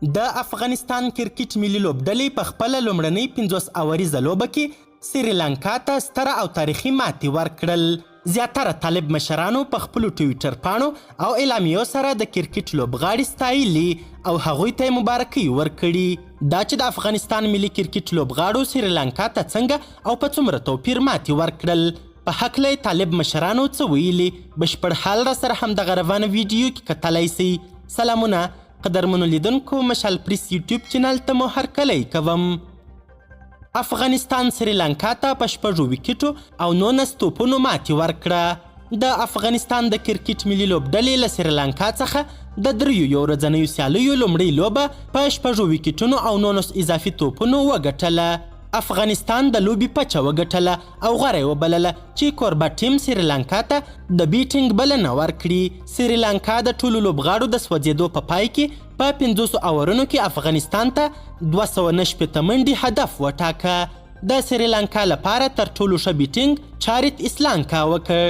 د افغانستان کرکټ ملي لوبډلې په خپله لومړنۍ 50 اوریزه لوبه کې سریلانکا ته ستره او تاریخي ماتې ورکړل. زیاتره طالب مشرانو په خپلو ټویټر پاڼو او اعلامیو سره د کرکټ لوبغاړي ستایلي او هغوی ته یې مبارکۍ ورکړي. دا چې د افغانستان ملي کرکټ لوبغاړو سریلانکا ته څنګه او په څومره توپیر ماتې ورکړل، په هکله یې طالب مشرانو څه ویلي، بشپړ حال را سره همدغه روانه ویډیو کې کتلی سئ. سلامونه قدرمنو لیدونکو، مشال پریس یوټیوب چینل ته مو هرکلی کوم. افغانستان سریلانکا ته په 6 ویکټو او 19 توپونو ماتې ورکړه. د افغانستان د کرکټ ملي لوبډلې له سریلانکا څخه د 3 یو ورځنیو سیالیو لومړۍ لوبه په 6 ویکټونو او 19 اضافي توپونو وګټله. افغانستان د لوبې پچه وګټله او غوره یې وبلله چې کوربه ټیم سریلانکا ته د بیټینګ بلنه ورکړي. سریلانکا د ټولو لوبغاړو د سوځېدو په پای کې په 50 اورونو کې افغانستان ته 269 منډې هدف وټاکه. د سریلانکا لپاره تر ټولو ښه بیټینګ چاریت اسلانکا وکړ.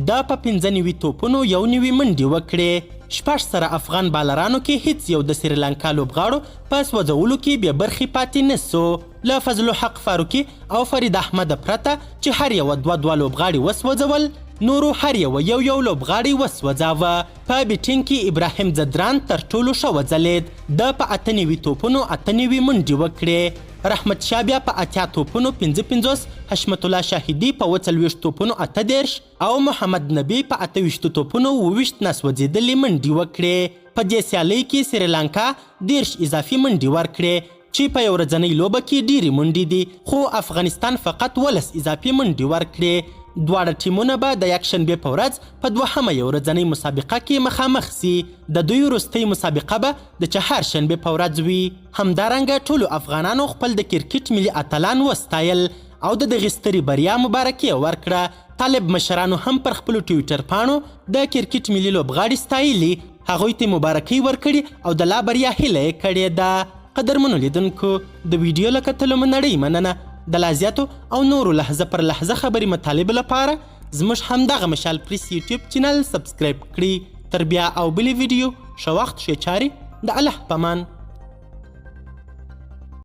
دا په 95 توپونو 91 منډې وکړې. 6 سره افغان بالرانو کې هیڅ یو د سریلانکا لوبغاړو په سوځولو کې بې برخې پاتې نسو. له فضل الحق فاروقي او فرید احمد پرته چې هر یوه 2 لوبغاړي وسوځول، نورو هر یو لوبغاړي وسوځاوه. په بیټینګ کې ابراهیم ځدران تر ټولو ښه وځلید. د په 98 توپونو 98 منډې وکړې. رحمت شاه بیا په 80 توپونو 55، حشمت الله شاهدي په 40 توپونو 38 او محمد نبی په 28 توپونو 22 ناسوځېدلې منډې وکړې. په دې سیالۍ کې سریلانکا 10 اضافي منډې ورکړې چې په یو ورځنۍ لوبه کې ډیرې منډې دي، خو افغانستان فقط 12 اضافي منډې ورکړې. دواړه ټیمونه به د یکشنبې په ورځ په 2مه یو ورځنۍ مسابقه کې مخامخ سي. د دوی وروستۍ مسابقه به د چهارشنبې په ورځ وي. همدارنګه ټولو افغانانو خپل د کرکټ ملي اتلان وستایل او د دغې سترې بریا مبارکي ورکړه. طالب مشرانو هم پر خپلو ټویټر پاڼو د کرکټ ملي لوبغاړي ستایلي، هغوی ته مبارکۍ ورکړي او د لا بریا هیله یې کړې ده. قدرمنو لیدونکو، د ویډیو له کتلو مو نړۍ مننه. د لا زیاتو او نورو لحظه پر لحظه خبرې مطالب لپاره زموږ همدغه مشال پریس یوټیوب چینل سبسکرایب کړئ. تر بیا او بلې ویډیو ښه وخت ښې چارې، د الله په امان.